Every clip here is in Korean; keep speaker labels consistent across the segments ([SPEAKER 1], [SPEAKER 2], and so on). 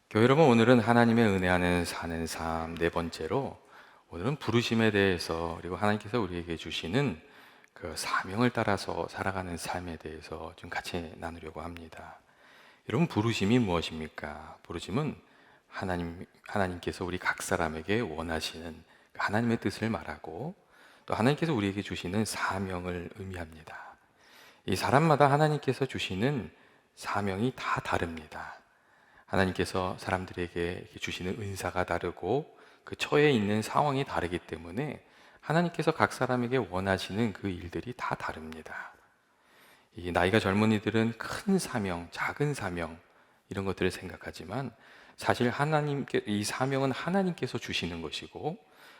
[SPEAKER 1] 교회 여러분, 오늘은 하나님의 은혜 안에 사는 삶 네 번째로, 오늘은 부르심에 대해서, 그리고 하나님께서 우리에게 주시는 그 사명을 따라서 살아가는 삶에 대해서 좀 같이 나누려고 합니다. 여러분, 부르심이 무엇입니까? 부르심은 하나님께서 우리 각 사람에게 원하시는 하나님의 뜻을 말하고, 또 하나님께서 우리에게 주시는 사명을 의미합니다. 이 사람마다 하나님께서 주시는 사명이 다 다릅니다. 하나님께서 사람들에게 이렇게 주시는 은사가 다르고 그 처해 있는 상황이 다르기 때문에 하나님께서 각 사람에게 원하시는 그 일들이 다 다릅니다. 이 나이가 젊은이들은 큰 사명, 작은 사명 이런 것들을 생각하지만, 사실 이 사명은 하나님께서 주시는 것이고,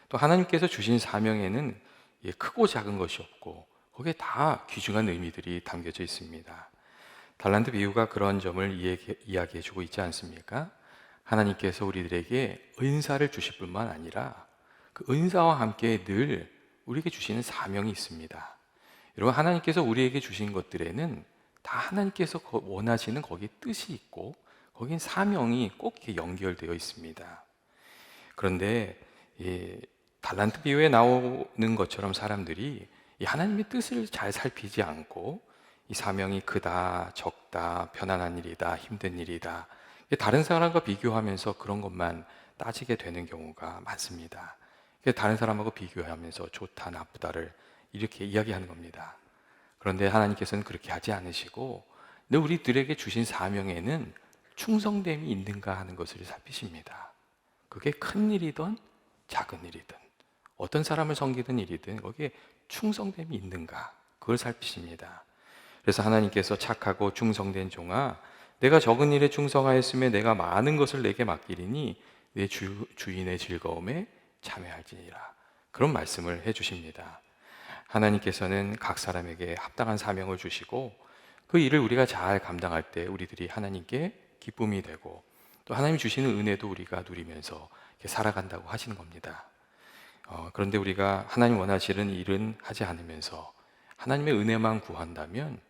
[SPEAKER 1] 또 하나님께서 주신 사명에는 크고 작은 것이 없고 거기에 다 귀중한 의미들이 담겨져 있습니다. 달란트 비유가 그런 점을 이야기해 주고 있지 않습니까? 하나님께서 우리들에게 은사를 주실 뿐만 아니라 그 은사와 함께 늘 우리에게 주시는 사명이 있습니다. 여러분, 하나님께서 우리에게 주신 것들에는 다 하나님께서 원하시는 거기에 뜻이 있고, 거긴 사명이 꼭 이렇게 연결되어 있습니다. 그런데 이 달란트 비유에 나오는 것처럼 사람들이 이 하나님의 뜻을 잘 살피지 않고, 이 사명이 크다, 적다, 편안한 일이다, 힘든 일이다, 다른 사람과 비교하면서 그런 것만 따지게 되는 경우가 많습니다. 다른 사람하고 비교하면서 좋다, 나쁘다를 이렇게 이야기하는 겁니다. 그런데 하나님께서는 그렇게 하지 않으시고, 늘 우리들에게 주신 사명에는 충성됨이 있는가 하는 것을 살피십니다. 그게 큰 일이든 작은 일이든, 어떤 사람을 섬기든 일이든 거기에 충성됨이 있는가, 그걸 살피십니다. 그래서 하나님께서 착하고 충성된 종아, 내가 적은 일에 충성하였으면 내가 많은 것을 내게 맡기리니 내 주인의 즐거움에 참여할지니라, 그런 말씀을 해주십니다. 하나님께서는 각 사람에게 합당한 사명을 주시고, 그 일을 우리가 잘 감당할 때 우리들이 하나님께 기쁨이 되고, 또 하나님이 주시는 은혜도 우리가 누리면서 이렇게 살아간다고 하시는 겁니다. 그런데 우리가 하나님 원하시는 일은 하지 않으면서 하나님의 은혜만 구한다면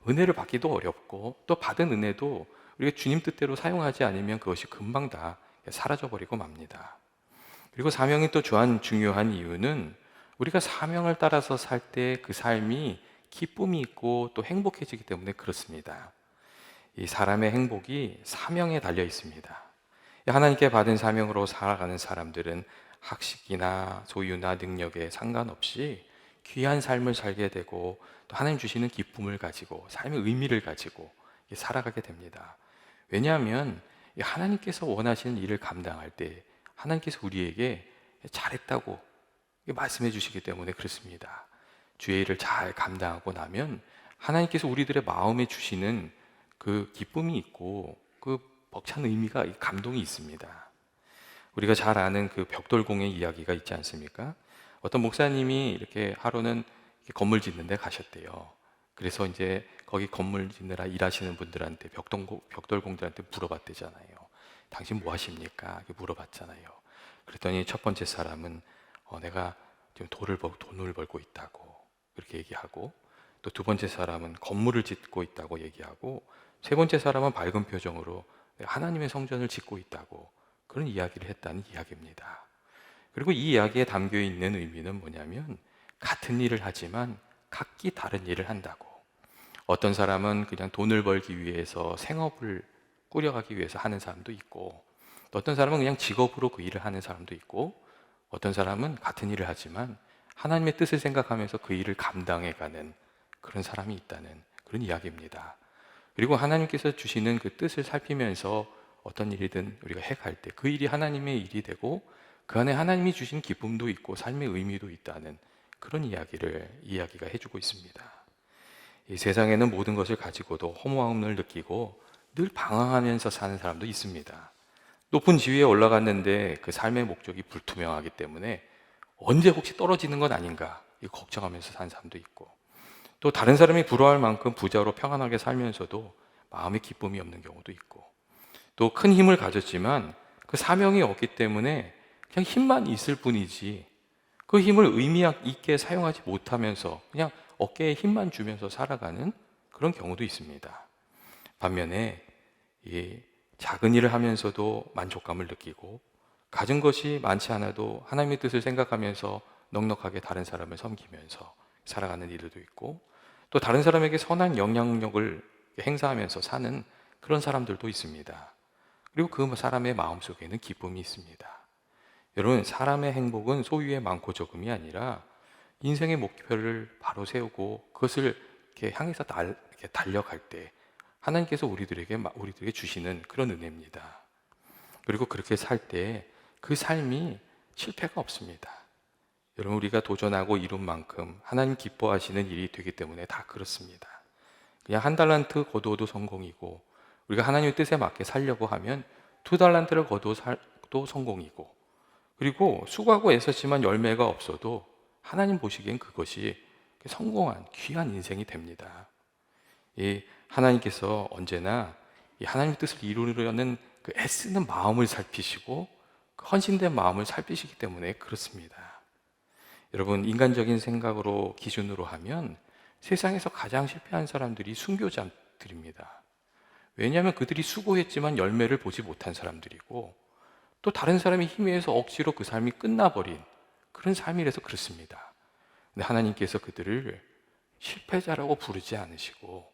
[SPEAKER 1] 은혜를 받기도 어렵고, 또 받은 은혜도 우리가 주님 뜻대로 사용하지 않으면 그것이 금방 다 사라져 버리고 맙니다. 그리고 사명이 또 중요한 이유는, 우리가 사명을 따라서 살 때 그 삶이 기쁨이 있고 또 행복해지기 때문에 그렇습니다. 이 사람의 행복이 사명에 달려 있습니다. 하나님께 받은 사명으로 살아가는 사람들은 학식이나 소유나 능력에 상관없이 귀한 삶을 살게 되고, 또 하나님 주시는 기쁨을 가지고 삶의 의미를 가지고 살아가게 됩니다. 왜냐하면 하나님께서 원하시는 일을 감당할 때 하나님께서 우리에게 잘했다고 말씀해 주시기 때문에 그렇습니다. 주의 일을 잘 감당하고 나면 하나님께서 우리들의 마음에 주시는 그 기쁨이 있고, 그 벅찬 의미가, 감동이 있습니다. 우리가 잘 아는 그 벽돌공의 이야기가 있지 않습니까? 어떤 목사님이 이렇게 하루는 건물 짓는 데 가셨대요. 그래서 이제 거기 건물 짓느라 일하시는 분들한테, 벽돌공들한테 물어봤대잖아요. 당신 뭐 하십니까? 이렇게 물어봤잖아요. 그랬더니 첫 번째 사람은 내가 지금 돈을 벌고 있다고 그렇게 얘기하고, 또 두 번째 사람은 건물을 짓고 있다고 얘기하고, 세 번째 사람은 밝은 표정으로 내가 하나님의 성전을 짓고 있다고 그런 이야기를 했다는 이야기입니다. 그리고 이 이야기에 담겨 있는 의미는 뭐냐면, 같은 일을 하지만 각기 다른 일을 한다고. 어떤 사람은 그냥 돈을 벌기 위해서 생업을 꾸려가기 위해서 하는 사람도 있고, 또 어떤 사람은 그냥 직업으로 그 일을 하는 사람도 있고, 어떤 사람은 같은 일을 하지만 하나님의 뜻을 생각하면서 그 일을 감당해가는 그런 사람이 있다는 그런 이야기입니다. 그리고 하나님께서 주시는 그 뜻을 살피면서 어떤 일이든 우리가 해갈 때 그 일이 하나님의 일이 되고, 그 안에 하나님이 주신 기쁨도 있고 삶의 의미도 있다는 그런 이야기가 해주고 있습니다. 이 세상에는 모든 것을 가지고도 허무함을 느끼고 늘 방황하면서 사는 사람도 있습니다. 높은 지위에 올라갔는데 그 삶의 목적이 불투명하기 때문에 언제 혹시 떨어지는 건 아닌가 걱정하면서 사는 사람도 있고, 또 다른 사람이 부러워할 만큼 부자로 평안하게 살면서도 마음의 기쁨이 없는 경우도 있고, 또 큰 힘을 가졌지만 그 사명이 없기 때문에 그냥 힘만 있을 뿐이지 그 힘을 의미 있게 사용하지 못하면서 그냥 어깨에 힘만 주면서 살아가는 그런 경우도 있습니다. 반면에 이 작은 일을 하면서도 만족감을 느끼고, 가진 것이 많지 않아도 하나님의 뜻을 생각하면서 넉넉하게 다른 사람을 섬기면서 살아가는 일들도 있고, 또 다른 사람에게 선한 영향력을 행사하면서 사는 그런 사람들도 있습니다. 그리고 그 사람의 마음속에는 기쁨이 있습니다. 여러분, 사람의 행복은 소유의 많고 적음이 아니라 인생의 목표를 바로 세우고 그것을 이렇게 향해서 이렇게 달려갈 때 하나님께서 우리들에게 주시는 그런 은혜입니다. 그리고 그렇게 살 때 그 삶이 실패가 없습니다. 여러분, 우리가 도전하고 이룬 만큼 하나님 기뻐하시는 일이 되기 때문에 다 그렇습니다. 그냥 한 달란트 거두어도 성공이고, 우리가 하나님의 뜻에 맞게 살려고 하면 두 달란트를 거두어도 성공이고, 그리고 수고하고 애썼지만 열매가 없어도 하나님 보시기엔 그것이 성공한 귀한 인생이 됩니다. 이 하나님께서 언제나 이 하나님의 뜻을 이루려는 그 애쓰는 마음을 살피시고 그 헌신된 마음을 살피시기 때문에 그렇습니다. 여러분, 인간적인 생각으로 기준으로 하면 세상에서 가장 실패한 사람들이 순교자들입니다. 왜냐하면 그들이 수고했지만 열매를 보지 못한 사람들이고, 또 다른 사람의 힘에 의해서 억지로 그 삶이 끝나버린 그런 삶이라서 그렇습니다. 근데 하나님께서 그들을 실패자라고 부르지 않으시고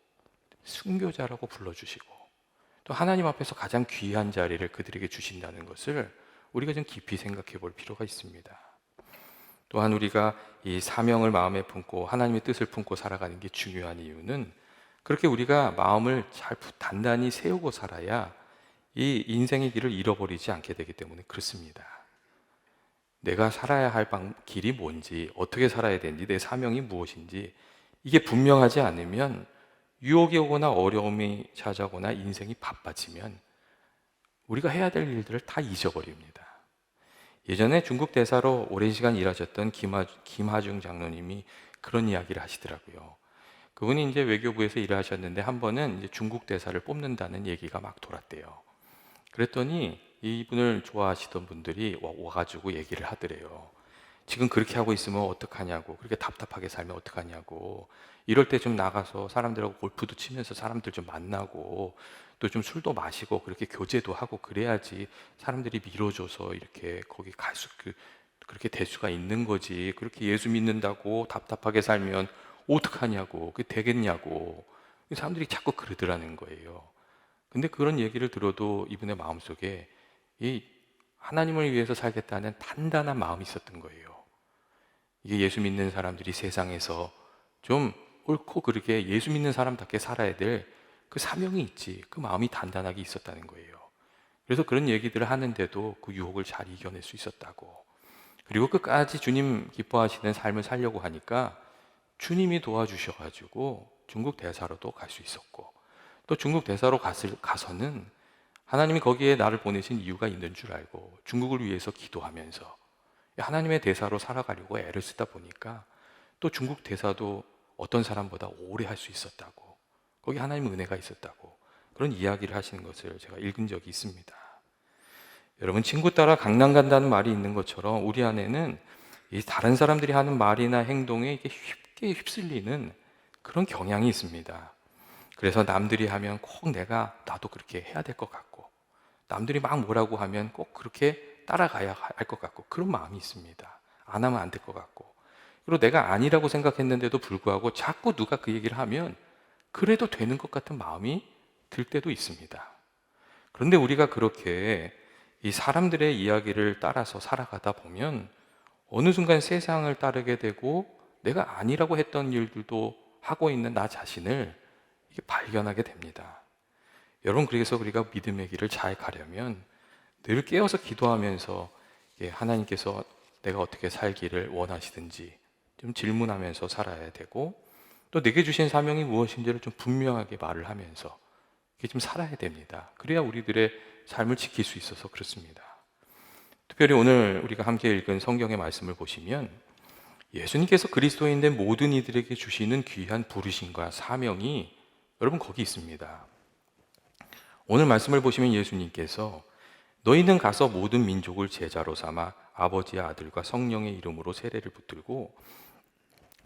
[SPEAKER 1] 순교자라고 불러주시고, 또 하나님 앞에서 가장 귀한 자리를 그들에게 주신다는 것을 우리가 좀 깊이 생각해 볼 필요가 있습니다. 또한 우리가 이 사명을 마음에 품고 하나님의 뜻을 품고 살아가는 게 중요한 이유는, 그렇게 우리가 마음을 잘 단단히 세우고 살아야 이 인생의 길을 잃어버리지 않게 되기 때문에 그렇습니다. 내가 살아야 할 길이 뭔지, 어떻게 살아야 되는지, 내 사명이 무엇인지 이게 분명하지 않으면 유혹이 오거나 어려움이 찾아오거나 인생이 바빠지면 우리가 해야 될 일들을 다 잊어버립니다. 예전에 중국 대사로 오랜 시간 일하셨던 김하중 장로님이 그런 이야기를 하시더라고요. 그분이 이제 외교부에서 일을 하셨는데 한 번은 이제 중국 대사를 뽑는다는 얘기가 막 돌았대요. 그랬더니 이분을 좋아하시던 분들이 와가지고 얘기를 하더래요. 지금 그렇게 하고 있으면 어떡하냐고, 그렇게 답답하게 살면 어떡하냐고, 이럴 때 좀 나가서 사람들하고 골프도 치면서 사람들 좀 만나고 또 좀 술도 마시고 그렇게 교제도 하고 그래야지 사람들이 밀어줘서 이렇게 거기 그렇게 될 수가 있는 거지. 그렇게 예수 믿는다고 답답하게 살면 어떡하냐고, 그게 되겠냐고 사람들이 자꾸 그러더라는 거예요. 근데 그런 얘기를 들어도 이분의 마음속에 이 하나님을 위해서 살겠다는 단단한 마음이 있었던 거예요. 이게 예수 믿는 사람들이 세상에서 좀 옳고 그르게 예수 믿는 사람답게 살아야 될 그 사명이 있지, 그 마음이 단단하게 있었다는 거예요. 그래서 그런 얘기들을 하는데도 그 유혹을 잘 이겨낼 수 있었다고. 그리고 끝까지 주님 기뻐하시는 삶을 살려고 하니까 주님이 도와주셔가지고 중국 대사로도 갈 수 있었고, 또 중국 대사로 가서는 하나님이 거기에 나를 보내신 이유가 있는 줄 알고 중국을 위해서 기도하면서 하나님의 대사로 살아가려고 애를 쓰다 보니까 또 중국 대사도 어떤 사람보다 오래 할 수 있었다고, 거기 하나님의 은혜가 있었다고 그런 이야기를 하시는 것을 제가 읽은 적이 있습니다. 여러분, 친구 따라 강남 간다는 말이 있는 것처럼 우리 안에는 이 다른 사람들이 하는 말이나 행동에 이게 쉽게 휩쓸리는 그런 경향이 있습니다. 그래서 남들이 하면 꼭 나도 그렇게 해야 될 것 같고, 남들이 막 뭐라고 하면 꼭 그렇게 따라가야 할 것 같고, 그런 마음이 있습니다. 안 하면 안 될 것 같고, 그리고 내가 아니라고 생각했는데도 불구하고 자꾸 누가 그 얘기를 하면 그래도 되는 것 같은 마음이 들 때도 있습니다. 그런데 우리가 그렇게 이 사람들의 이야기를 따라서 살아가다 보면 어느 순간 세상을 따르게 되고 내가 아니라고 했던 일들도 하고 있는 나 자신을 이게 발견하게 됩니다. 여러분, 그래서 우리가 믿음의 길을 잘 가려면 늘 깨어서 기도하면서 하나님께서 내가 어떻게 살기를 원하시든지 좀 질문하면서 살아야 되고, 또 내게 주신 사명이 무엇인지를 좀 분명하게 말을 하면서 이렇게 좀 살아야 됩니다. 그래야 우리들의 삶을 지킬 수 있어서 그렇습니다. 특별히 오늘 우리가 함께 읽은 성경의 말씀을 보시면 예수님께서 그리스도인된 모든 이들에게 주시는 귀한 부르심과 사명이 여러분 거기 있습니다. 오늘 말씀을 보시면 예수님께서 너희는 가서 모든 민족을 제자로 삼아 아버지와 아들과 성령의 이름으로 세례를 붙들고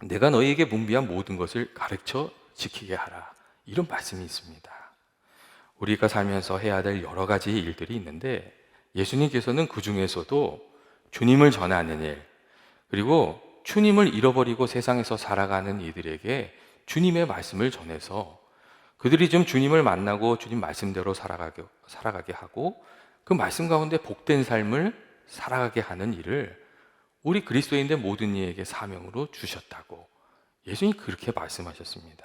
[SPEAKER 1] 내가 너희에게 분비한 모든 것을 가르쳐 지키게 하라, 이런 말씀이 있습니다. 우리가 살면서 해야 될 여러 가지 일들이 있는데 예수님께서는 그 중에서도 주님을 전하는 일, 그리고 주님을 잃어버리고 세상에서 살아가는 이들에게 주님의 말씀을 전해서 그들이 좀 주님을 만나고 주님 말씀대로 살아가게 하고 그 말씀 가운데 복된 삶을 살아가게 하는 일을 우리 그리스도인들 모든 이에게 사명으로 주셨다고 예수님 그렇게 말씀하셨습니다.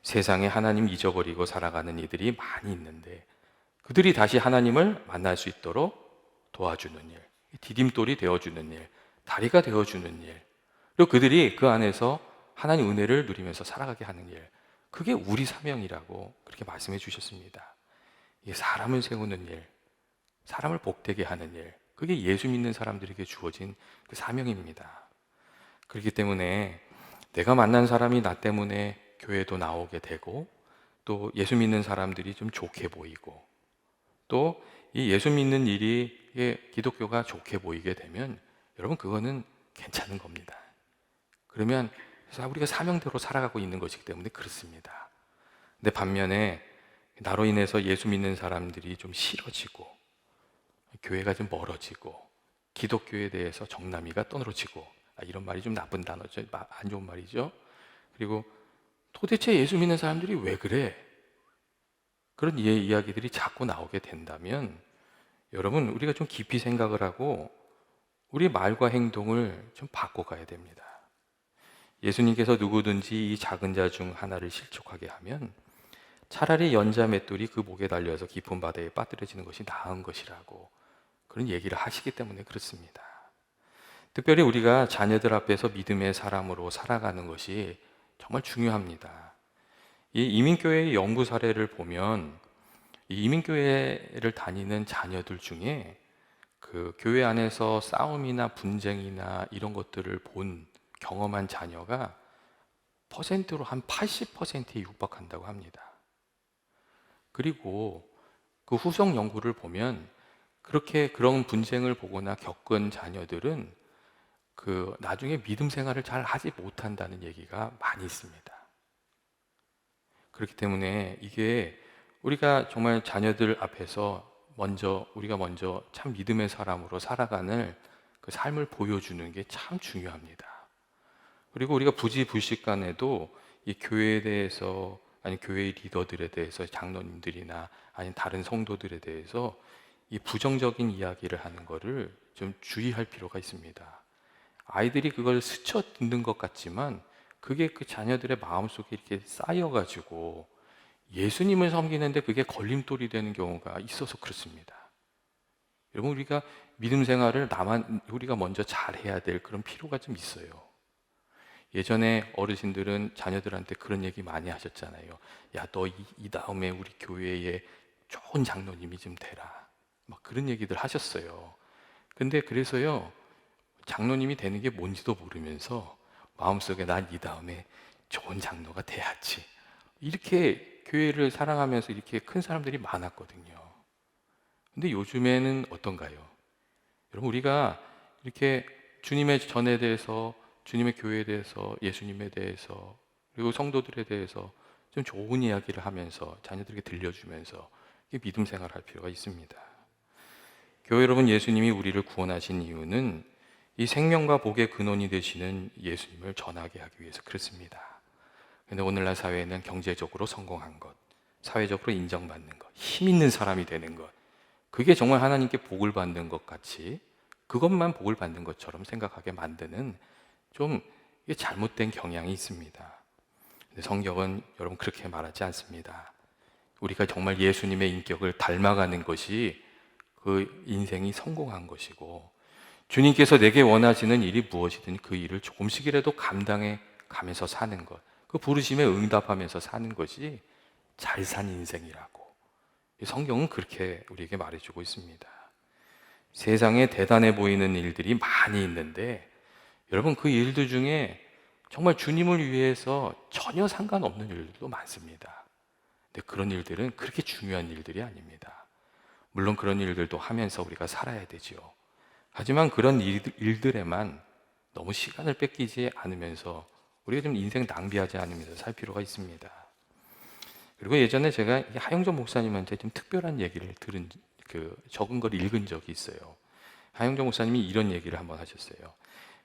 [SPEAKER 1] 세상에 하나님 잊어버리고 살아가는 이들이 많이 있는데 그들이 다시 하나님을 만날 수 있도록 도와주는 일, 디딤돌이 되어주는 일, 다리가 되어주는 일, 그리고 그들이 그 안에서 하나님 은혜를 누리면서 살아가게 하는 일, 그게 우리 사명이라고 그렇게 말씀해 주셨습니다. 이게 사람을 세우는 일, 사람을 복되게 하는 일, 그게 예수 믿는 사람들에게 주어진 그 사명입니다. 그렇기 때문에 내가 만난 사람이 나 때문에 교회도 나오게 되고 또 예수 믿는 사람들이 좀 좋게 보이고 또 이 예수 믿는 일이 기독교가 좋게 보이게 되면 여러분 그거는 괜찮은 겁니다. 그러면 우리가 사명대로 살아가고 있는 것이기 때문에 그렇습니다. 근데 반면에 나로 인해서 예수 믿는 사람들이 좀 싫어지고 교회가 좀 멀어지고 기독교에 대해서 정남이가 떨어지고 이런 말이 좀 나쁜 단어죠. 안 좋은 말이죠. 그리고 도대체 예수 믿는 사람들이 왜 그래? 그런 이야기들이 자꾸 나오게 된다면 여러분 우리가 좀 깊이 생각을 하고 우리 말과 행동을 좀 바꿔가야 됩니다. 예수님께서 누구든지 이 작은 자 중 하나를 실족하게 하면 차라리 연자 맷돌이 그 목에 달려서 깊은 바다에 빠뜨려지는 것이 나은 것이라고 그런 얘기를 하시기 때문에 그렇습니다. 특별히 우리가 자녀들 앞에서 믿음의 사람으로 살아가는 것이 정말 중요합니다. 이 이민교회의 연구 사례를 보면 이 이민교회를 다니는 자녀들 중에 그 교회 안에서 싸움이나 분쟁이나 이런 것들을 본 경험한 자녀가 퍼센트로 한 80%에 육박한다고 합니다. 그리고 그 후속 연구를 보면 그렇게 그런 분쟁을 보거나 겪은 자녀들은 그 나중에 믿음 생활을 잘 하지 못한다는 얘기가 많이 있습니다. 그렇기 때문에 이게 우리가 정말 자녀들 앞에서 우리가 먼저 참 믿음의 사람으로 살아가는 그 삶을 보여주는 게 참 중요합니다. 그리고 우리가 부지불식간에도 이 교회에 대해서 아니 교회의 리더들에 대해서 장로님들이나 아니 다른 성도들에 대해서 이 부정적인 이야기를 하는 거를 좀 주의할 필요가 있습니다. 아이들이 그걸 스쳐 듣는 것 같지만 그게 그 자녀들의 마음속에 이렇게 쌓여가지고 예수님을 섬기는데 그게 걸림돌이 되는 경우가 있어서 그렇습니다. 여러분 우리가 믿음 생활을 우리가 먼저 잘해야 될 그런 필요가 좀 있어요. 예전에 어르신들은 자녀들한테 그런 얘기 많이 하셨잖아요. 야, 너 이 다음에 우리 교회에 좋은 장로님이 좀 되라. 막 그런 얘기들 하셨어요. 근데 그래서요, 장로님이 되는 게 뭔지도 모르면서 마음속에 난 이 다음에 좋은 장로가 돼야지. 이렇게 교회를 사랑하면서 이렇게 큰 사람들이 많았거든요. 근데 요즘에는 어떤가요? 여러분, 우리가 이렇게 주님의 전에 대해서, 주님의 교회에 대해서, 예수님에 대해서, 그리고 성도들에 대해서 좀 좋은 이야기를 하면서 자녀들에게 들려주면서 믿음 생활할 필요가 있습니다. 교회 여러분, 예수님이 우리를 구원하신 이유는 이 생명과 복의 근원이 되시는 예수님을 전하게 하기 위해서 그렇습니다. 근데 오늘날 사회에는 경제적으로 성공한 것, 사회적으로 인정받는 것, 힘 있는 사람이 되는 것, 그게 정말 하나님께 복을 받는 것 같이 그것만 복을 받는 것처럼 생각하게 만드는 좀 이게 잘못된 경향이 있습니다. 근데 성경은 여러분 그렇게 말하지 않습니다. 우리가 정말 예수님의 인격을 닮아가는 것이 그 인생이 성공한 것이고 주님께서 내게 원하시는 일이 무엇이든 그 일을 조금씩이라도 감당해 가면서 사는 것, 그 부르심에 응답하면서 사는 것이 잘 산 인생이라고 성경은 그렇게 우리에게 말해주고 있습니다. 세상에 대단해 보이는 일들이 많이 있는데 여러분 그 일들 중에 정말 주님을 위해서 전혀 상관없는 일들도 많습니다. 근데 그런 일들은 그렇게 중요한 일들이 아닙니다. 물론 그런 일들도 하면서 우리가 살아야 되죠. 하지만 그런 일들에만 너무 시간을 뺏기지 않으면서 우리가 좀 인생 낭비하지 않으면서 살 필요가 있습니다. 그리고 예전에 제가 이 하영정 목사님한테 좀 특별한 얘기를 들은 적은 걸 읽은 적이 있어요. 하영정 목사님이 이런 얘기를 한번 하셨어요.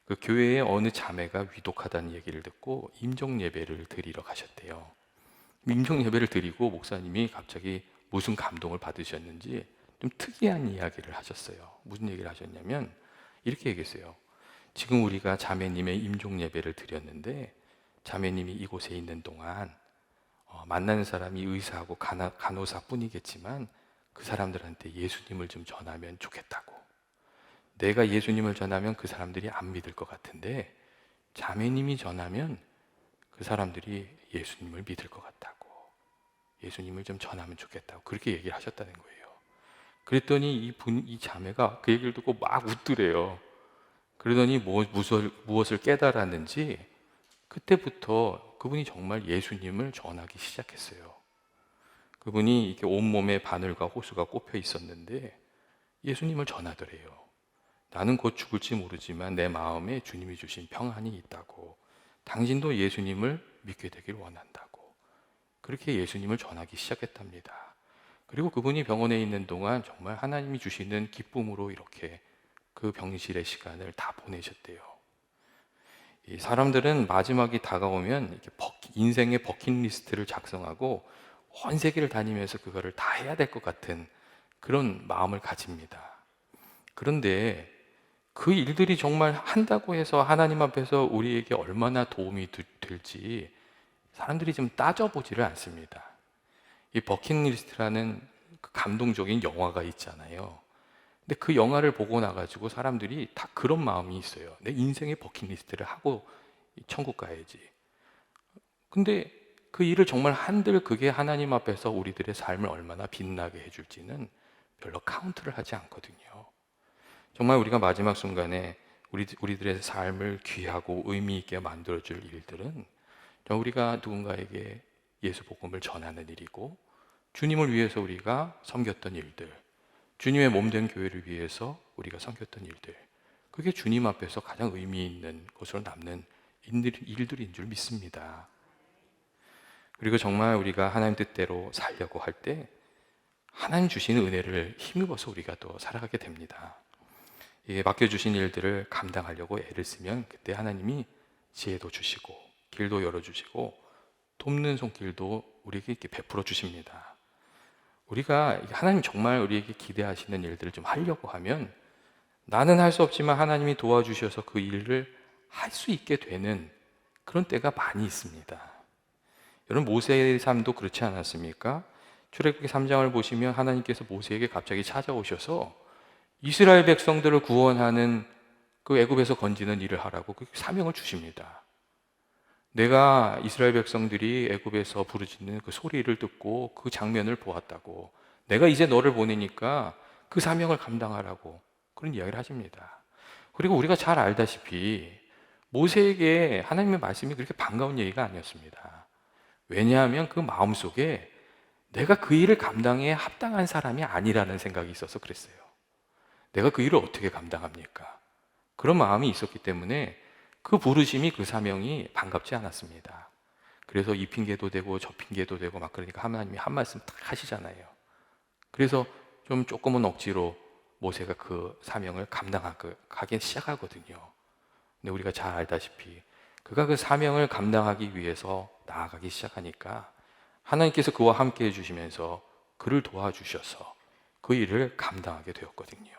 [SPEAKER 1] 그 교회에 어느 자매가 위독하다는 얘기를 듣고 임종 예배를 드리러 가셨대요. 임종 예배를 드리고 목사님이 갑자기 무슨 감동을 받으셨는지 좀 특이한 이야기를 하셨어요. 무슨 얘기를 하셨냐면 이렇게 얘기했어요. 지금 우리가 자매님의 임종 예배를 드렸는데 자매님이 이곳에 있는 동안 만나는 사람이 의사하고 간호사뿐이겠지만 그 사람들한테 예수님을 좀 전하면 좋겠다고. 내가 예수님을 전하면 그 사람들이 안 믿을 것 같은데 자매님이 전하면 그 사람들이 예수님을 믿을 것 같다고. 예수님을 좀 전하면 좋겠다고. 그렇게 얘기를 하셨다는 거예요. 그랬더니 이 자매가 그 얘기를 듣고 막 웃더래요. 그러더니 무엇을 깨달았는지 그때부터 그분이 정말 예수님을 전하기 시작했어요. 그분이 이렇게 온몸에 바늘과 호수가 꼽혀 있었는데 예수님을 전하더래요. 나는 곧 죽을지 모르지만 내 마음에 주님이 주신 평안이 있다고. 당신도 예수님을 믿게 되길 원한다고. 그렇게 예수님을 전하기 시작했답니다. 그리고 그분이 병원에 있는 동안 정말 하나님이 주시는 기쁨으로 이렇게 그 병실의 시간을 다 보내셨대요. 이 사람들은 마지막이 다가오면 이렇게 인생의 버킷리스트를 작성하고 온 세계를 다니면서 그거를 다 해야 될 것 같은 그런 마음을 가집니다. 그런데 그 일들이 정말 한다고 해서 하나님 앞에서 우리에게 얼마나 도움이 될지 사람들이 좀 따져보지를 않습니다. 이 버킷리스트라는 그 감동적인 영화가 있잖아요. 근데 그 영화를 보고 나가지고 사람들이 다 그런 마음이 있어요. 내 인생의 버킷리스트를 하고 천국 가야지. 근데 그 일을 정말 한들 그게 하나님 앞에서 우리들의 삶을 얼마나 빛나게 해줄지는 별로 카운트를 하지 않거든요. 정말 우리가 마지막 순간에 우리들의 삶을 귀하고 의미 있게 만들어줄 일들은 우리가 누군가에게 예수 복음을 전하는 일이고 주님을 위해서 우리가 섬겼던 일들, 주님의 몸된 교회를 위해서 우리가 섬겼던 일들, 그게 주님 앞에서 가장 의미 있는 것으로 남는 일들인 줄 믿습니다. 그리고 정말 우리가 하나님 뜻대로 살려고 할 때 하나님 주시는 은혜를 힘입어서 우리가 또 살아가게 됩니다. 이게 맡겨주신 일들을 감당하려고 애를 쓰면 그때 하나님이 지혜도 주시고 길도 열어주시고 돕는 손길도 우리에게 이렇게 베풀어 주십니다. 우리가 하나님 정말 우리에게 기대하시는 일들을 좀 하려고 하면 나는 할 수 없지만 하나님이 도와주셔서 그 일을 할 수 있게 되는 그런 때가 많이 있습니다. 여러분 모세의 삶도 그렇지 않았습니까? 출애굽기 3장을 보시면 하나님께서 모세에게 갑자기 찾아오셔서 이스라엘 백성들을 구원하는 그 애굽에서 건지는 일을 하라고 그 사명을 주십니다. 내가 이스라엘 백성들이 애굽에서 부르짖는 그 소리를 듣고 그 장면을 보았다고. 내가 이제 너를 보내니까 그 사명을 감당하라고 그런 이야기를 하십니다. 그리고 우리가 잘 알다시피 모세에게 하나님의 말씀이 그렇게 반가운 얘기가 아니었습니다. 왜냐하면 그 마음속에 내가 그 일을 감당해 합당한 사람이 아니라는 생각이 있어서 그랬어요. 내가 그 일을 어떻게 감당합니까? 그런 마음이 있었기 때문에 그 부르심이 그 사명이 반갑지 않았습니다. 그래서 이 핑계도 되고 저 핑계도 되고 막 그러니까 하나님이 한 말씀 딱 하시잖아요. 그래서 좀 조금은 억지로 모세가 그 사명을 감당하기 시작하거든요. 근데 우리가 잘 알다시피 그가 그 사명을 감당하기 위해서 나아가기 시작하니까 하나님께서 그와 함께 해주시면서 그를 도와주셔서 그 일을 감당하게 되었거든요.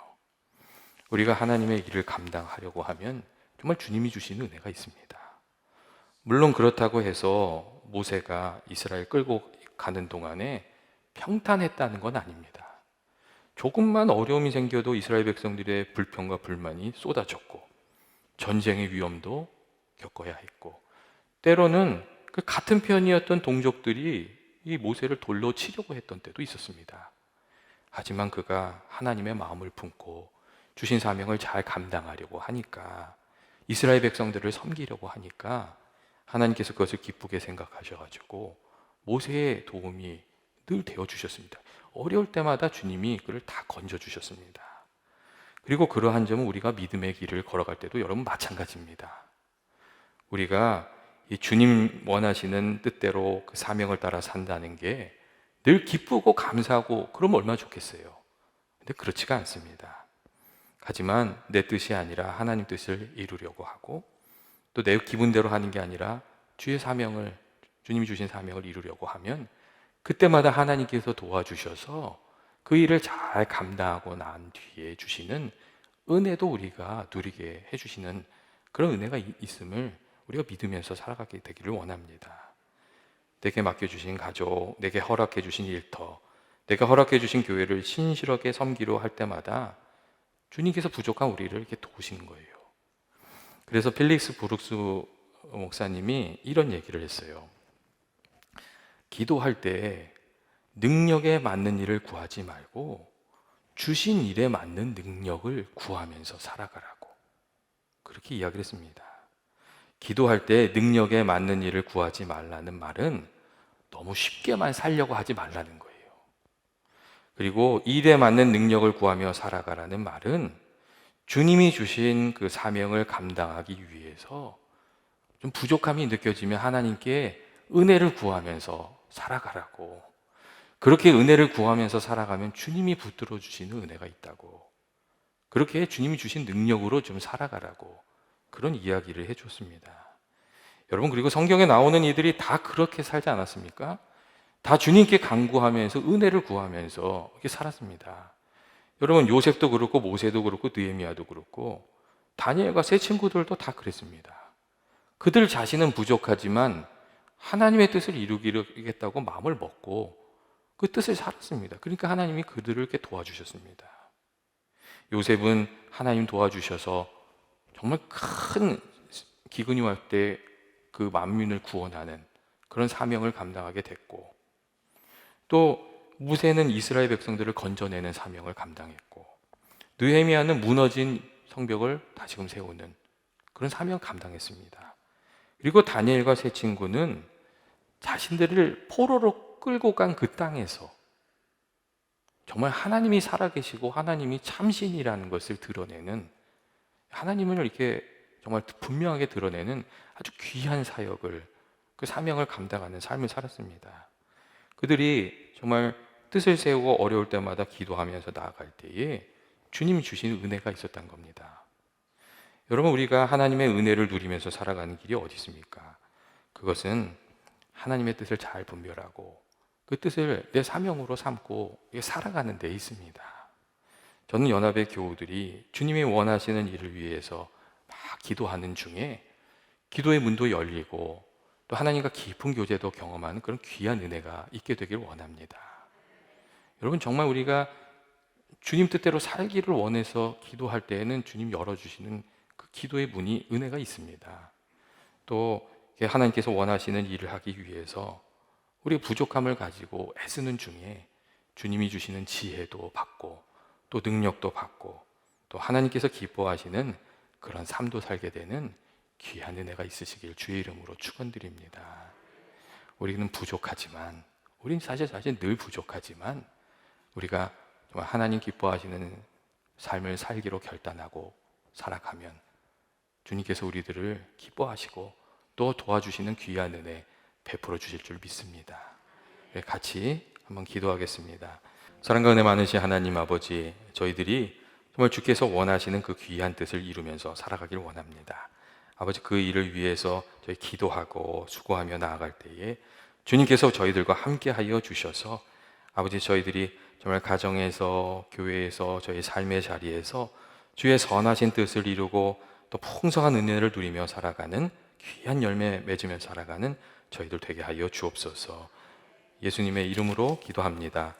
[SPEAKER 1] 우리가 하나님의 일을 감당하려고 하면 정말 주님이 주시는 은혜가 있습니다. 물론 그렇다고 해서 모세가 이스라엘 끌고 가는 동안에 평탄했다는 건 아닙니다. 조금만 어려움이 생겨도 이스라엘 백성들의 불평과 불만이 쏟아졌고 전쟁의 위험도 겪어야 했고 때로는 그 같은 편이었던 동족들이 이 모세를 돌로 치려고 했던 때도 있었습니다. 하지만 그가 하나님의 마음을 품고 주신 사명을 잘 감당하려고 하니까 이스라엘 백성들을 섬기려고 하니까 하나님께서 그것을 기쁘게 생각하셔가지고 모세의 도움이 늘 되어주셨습니다. 어려울 때마다 주님이 그를 다 건져주셨습니다. 그리고 그러한 점은 우리가 믿음의 길을 걸어갈 때도 여러분 마찬가지입니다. 우리가 이 주님 원하시는 뜻대로 그 사명을 따라 산다는 게 늘 기쁘고 감사하고 그러면 얼마나 좋겠어요. 근데 그렇지가 않습니다. 하지만 내 뜻이 아니라 하나님 뜻을 이루려고 하고 또 내 기분대로 하는 게 아니라 주님이 주신 사명을 이루려고 하면 그때마다 하나님께서 도와주셔서 그 일을 잘 감당하고 난 뒤에 주시는 은혜도 우리가 누리게 해주시는 그런 은혜가 있음을 우리가 믿으면서 살아가게 되기를 원합니다. 내게 맡겨주신 가족, 내게 허락해 주신 일터, 내가 허락해 주신 교회를 신실하게 섬기려 할 때마다 주님께서 부족한 우리를 이렇게 도우시는 거예요. 그래서 필릭스 브룩스 목사님이 이런 얘기를 했어요. 기도할 때 능력에 맞는 일을 구하지 말고 주신 일에 맞는 능력을 구하면서 살아가라고 그렇게 이야기를 했습니다. 기도할 때 능력에 맞는 일을 구하지 말라는 말은 너무 쉽게만 살려고 하지 말라는 거예요. 그리고 일에 맞는 능력을 구하며 살아가라는 말은 주님이 주신 그 사명을 감당하기 위해서 좀 부족함이 느껴지면 하나님께 은혜를 구하면서 살아가라고, 그렇게 은혜를 구하면서 살아가면 주님이 붙들어 주시는 은혜가 있다고, 그렇게 주님이 주신 능력으로 좀 살아가라고 그런 이야기를 해줬습니다. 여러분, 그리고 성경에 나오는 이들이 다 그렇게 살지 않았습니까? 다 주님께 간구하면서 은혜를 구하면서 이렇게 살았습니다. 여러분, 요셉도 그렇고 모세도 그렇고 느헤미야도 그렇고 다니엘과 세 친구들도 다 그랬습니다. 그들 자신은 부족하지만 하나님의 뜻을 이루겠다고 마음을 먹고 그 뜻을 살았습니다. 그러니까 하나님이 그들을 이렇게 도와주셨습니다. 요셉은 하나님 도와주셔서 정말 큰 기근이 올 때 그 만민을 구원하는 그런 사명을 감당하게 됐고, 또 모세는 이스라엘 백성들을 건져내는 사명을 감당했고, 느헤미야는 무너진 성벽을 다시금 세우는 그런 사명을 감당했습니다. 그리고 다니엘과 세 친구는 자신들을 포로로 끌고 간 그 땅에서 정말 하나님이 살아계시고 하나님이 참신이라는 것을 드러내는, 하나님을 이렇게 정말 분명하게 드러내는 아주 귀한 사역을, 그 사명을 감당하는 삶을 살았습니다. 그들이 정말 뜻을 세우고 어려울 때마다 기도하면서 나아갈 때에 주님이 주신 은혜가 있었던 겁니다. 여러분, 우리가 하나님의 은혜를 누리면서 살아가는 길이 어디 있습니까? 그것은 하나님의 뜻을 잘 분별하고 그 뜻을 내 사명으로 삼고 살아가는 데 있습니다. 저는 연합의 교우들이 주님이 원하시는 일을 위해서 막 기도하는 중에 기도의 문도 열리고 또 하나님과 깊은 교제도 경험하는 그런 귀한 은혜가 있게 되길 원합니다. 여러분, 정말 우리가 주님 뜻대로 살기를 원해서 기도할 때에는 주님 열어주시는 그 기도의 문이, 은혜가 있습니다. 또 하나님께서 원하시는 일을 하기 위해서 우리가 부족함을 가지고 애쓰는 중에 주님이 주시는 지혜도 받고 또 능력도 받고 또 하나님께서 기뻐하시는 그런 삶도 살게 되는 귀한 은혜가 있으시길 주의 이름으로 축원드립니다. 우리는 부족하지만, 우린 사실 늘 부족하지만 우리가 정말 하나님 기뻐하시는 삶을 살기로 결단하고 살아가면 주님께서 우리들을 기뻐하시고 또 도와주시는 귀한 은혜 베풀어 주실 줄 믿습니다. 같이 한번 기도하겠습니다. 사랑과 은혜 많으신 하나님 아버지, 저희들이 정말 주께서 원하시는 그 귀한 뜻을 이루면서 살아가길 원합니다. 아버지, 그 일을 위해서 저희 기도하고 수고하며 나아갈 때에 주님께서 저희들과 함께 하여 주셔서 아버지, 저희들이 정말 가정에서, 교회에서, 저희 삶의 자리에서 주의 선하신 뜻을 이루고 또 풍성한 은혜를 누리며 살아가는 귀한 열매 맺으며 살아가는 저희들 되게 하여 주옵소서. 예수님의 이름으로 기도합니다.